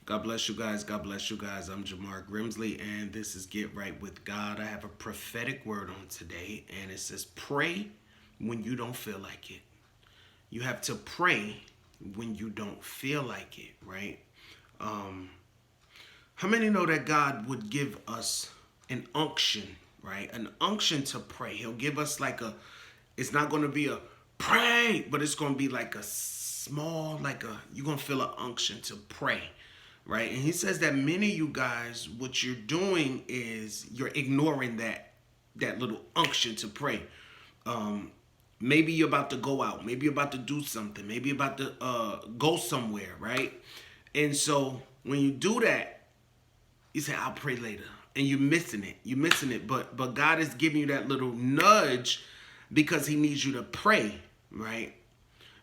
God bless you guys. God bless you guys. I'm Jamar Grimsley, and this is Get Right with God. I have a prophetic word on today, and it says, pray when you don't feel like it. You have to pray when you don't feel like it, right? Um, how many know that God would give us an unction, right? An unction to pray. He'll give us it's not going to be a pray, but it's going to be like a small, you're going to feel an unction to pray, right? And he says that many of you guys, what you're doing is you're ignoring that little unction to pray. Um, Maybe you're about to go out. Maybe you're about to do something. Maybe you're about to go somewhere, right? And so when you do that, you say, I'll pray later. And you're missing it. You're missing it. But God is giving you that little nudge because he needs you to pray, right?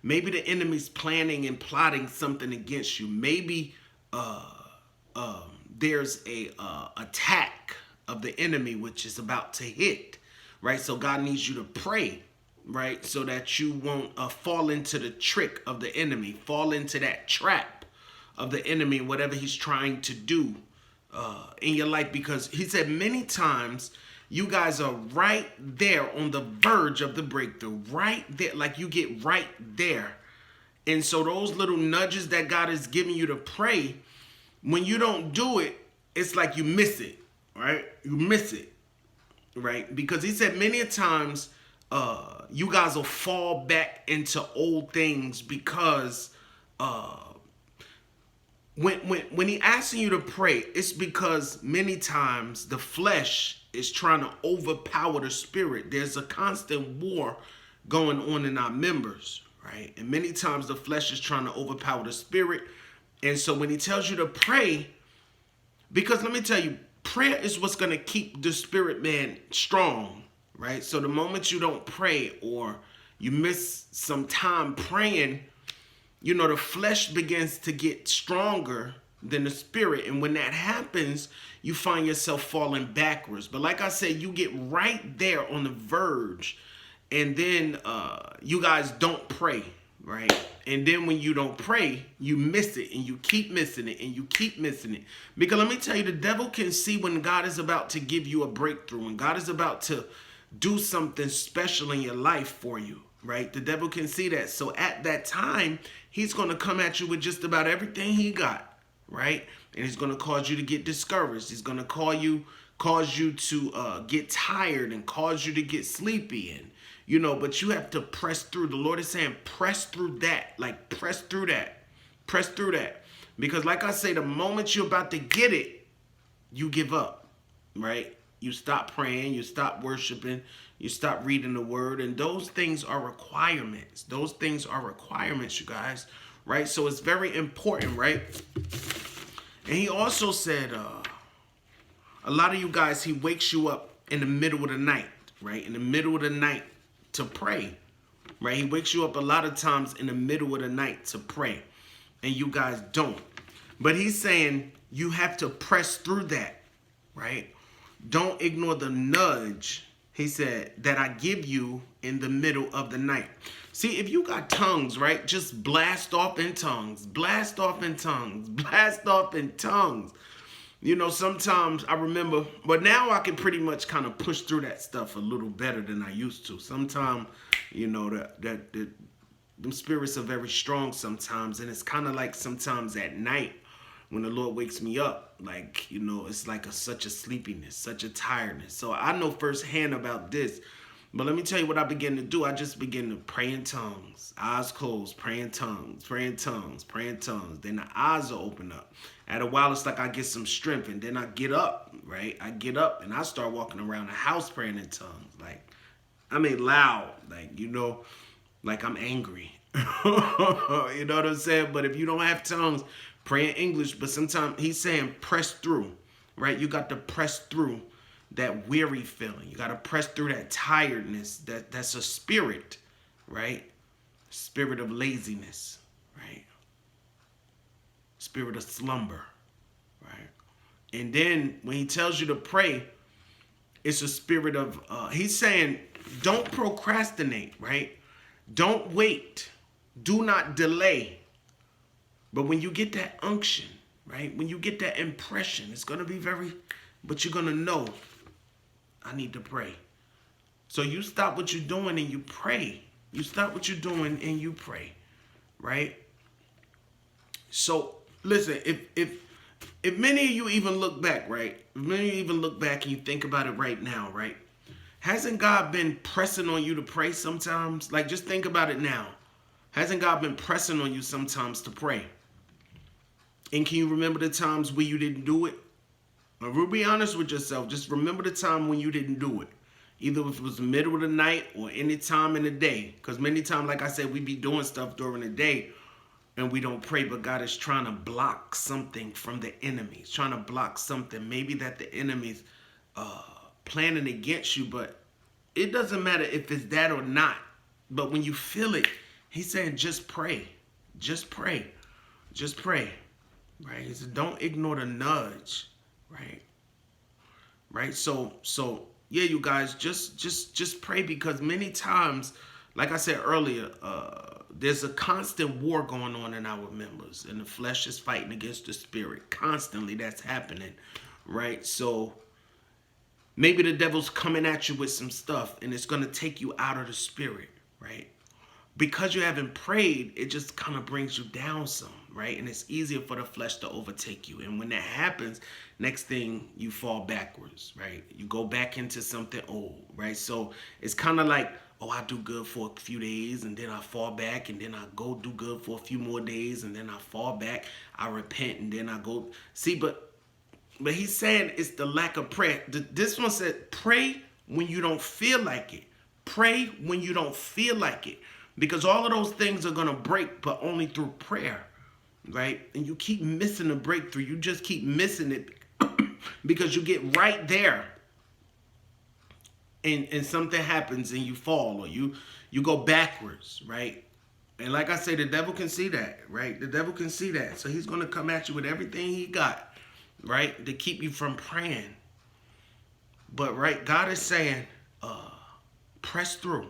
Maybe the enemy's planning and plotting something against you. Maybe uh, there's a attack of the enemy which is about to hit, right? So God needs you to pray, right? So that you won't fall into the trick of the enemy, fall into that trap of the enemy, whatever he's trying to do in your life. Because he said many times you guys are right there on the verge of the breakthrough, right there, like you get right there. And so those little nudges that God is giving you to pray, when you don't do it, it's like you miss it, right? You miss it, right? Because he said many a times you guys will fall back into old things because when he asking you to pray, it's because many times the flesh is trying to overpower the spirit. There's a constant war going on in our members, right? And many times the flesh is trying to overpower the spirit. And so when he tells you to pray, because let me tell you, prayer is what's going to keep the spirit man strong, right? So the moment you don't pray or you miss some time praying, the flesh begins to get stronger than the spirit. And when that happens, you find yourself falling backwards. But like I said, you get right there on the verge. And then you guys don't pray, right? And then when you don't pray, you miss it. And you keep missing it. And you keep missing it. Because let me tell you, the devil can see when God is about to give you a breakthrough. When God is about to do something special in your life for you, right? The devil can see that. So at that time, he's going to come at you with just about everything he got, right? And he's going to cause you to get discouraged. He's going to cause you to get tired and cause you to get sleepy. And, but you have to press through. The Lord is saying, press through that. Like, press through that. Press through that. Because like I say, the moment you're about to get it, you give up, right? You stop praying, you stop worshiping, you stop reading the word, and those things are requirements. Those things are requirements, you guys, right? So it's very important, right? And he also said, a lot of you guys, he wakes you up in the middle of the night, right? In the middle of the night to pray, right? He wakes you up a lot of times in the middle of the night to pray, and you guys don't. But he's saying you have to press through that, right? Don't ignore the nudge, he said, that I give you in the middle of the night. See, if you got tongues, right, just blast off in tongues, blast off in tongues, blast off in tongues. Sometimes I remember, but now I can pretty much kind of push through that stuff a little better than I used to. Sometimes, them spirits are very strong sometimes, and it's kind of like sometimes at night, when the Lord wakes me up, it's like such a sleepiness, such a tiredness. So I know firsthand about this. But let me tell you what I begin to do. I just begin to pray in tongues, eyes closed, pray in tongues, pray in tongues, pray in tongues. Then the eyes will open up. At a while, it's like I get some strength, and then I get up, right? I get up, and I start walking around the house praying in tongues. Loud, like I'm angry. You know what I'm saying? But if you don't have tongues, pray in English. But sometimes he's saying press through, right? You got to press through that weary feeling. You got to press through that tiredness. That's a spirit, right? Spirit of laziness, right? Spirit of slumber, right? And then when he tells you to pray, it's a spirit of, he's saying, don't procrastinate, right? Don't wait. Do not delay. But when you get that unction, right? When you get that impression, it's going to be but you're going to know, I need to pray. So you stop what you're doing and you pray. You stop what you're doing and you pray, right? So listen, if many of you even look back, right? If many of you even look back and you think about it right now, right? Hasn't God been pressing on you to pray sometimes? Like, just think about it now. Hasn't God been pressing on you sometimes to pray? And can you remember the times where you didn't do it? Or be honest with yourself. Just remember the time when you didn't do it. Either if it was the middle of the night or any time in the day. Because many times, like I said, we be doing stuff during the day and we don't pray. But God is trying to block something from the enemy. He's trying to block something. Maybe that the enemy's planning against you. But it doesn't matter if it's that or not. But when you feel it, he's saying just pray. Just pray. Just pray. Right? He said don't ignore the nudge. Right? Right? So yeah, you guys, just pray, because many times, like I said earlier, there's a constant war going on in our members, and the flesh is fighting against the spirit. Constantly that's happening, right? So maybe the devil's coming at you with some stuff, and it's going to take you out of the spirit, right? Because you haven't prayed, it just kind of brings you down some, right? And it's easier for the flesh to overtake you. And when that happens, next thing, you fall backwards, right? You go back into something old, right? So it's kind of like, oh, I do good for a few days, and then I fall back, and then I go do good for a few more days, and then I fall back. I repent, and then I go. See, but he's saying it's the lack of prayer. This one said, pray when you don't feel like it. Pray when you don't feel like it. Because all of those things are going to break, but only through prayer, right? And you keep missing the breakthrough. You just keep missing it because you get right there and something happens and you fall, or you go backwards, right? And like I say, the devil can see that, right? The devil can see that. So he's going to come at you with everything he got, right, to keep you from praying. But, right, God is saying, press through.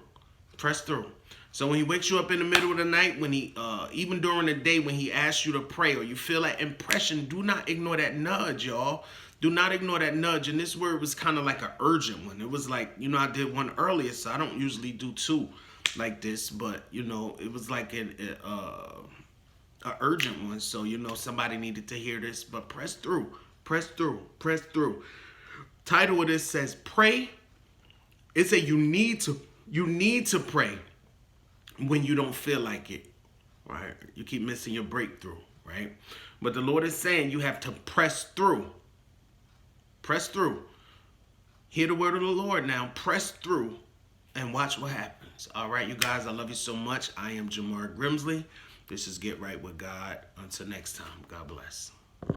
Press through. So when he wakes you up in the middle of the night, when he, even during the day, when he asks you to pray, or you feel that impression, do not ignore that nudge, y'all. Do not ignore that nudge. And this word was kind of like an urgent one. It was like, I did one earlier, so I don't usually do two like this, but, it was like an urgent one. So, somebody needed to hear this, but press through, press through, press through. Title of this says, pray. It's a you need to pray when you don't feel like it, right? You keep missing your breakthrough, right? But the Lord is saying you have to press through. Press through. Hear the word of the Lord now. Press through and watch what happens. All right, you guys, I love you so much. I am Jamar Grimsley. This is Get Right with God. Until next time, God bless.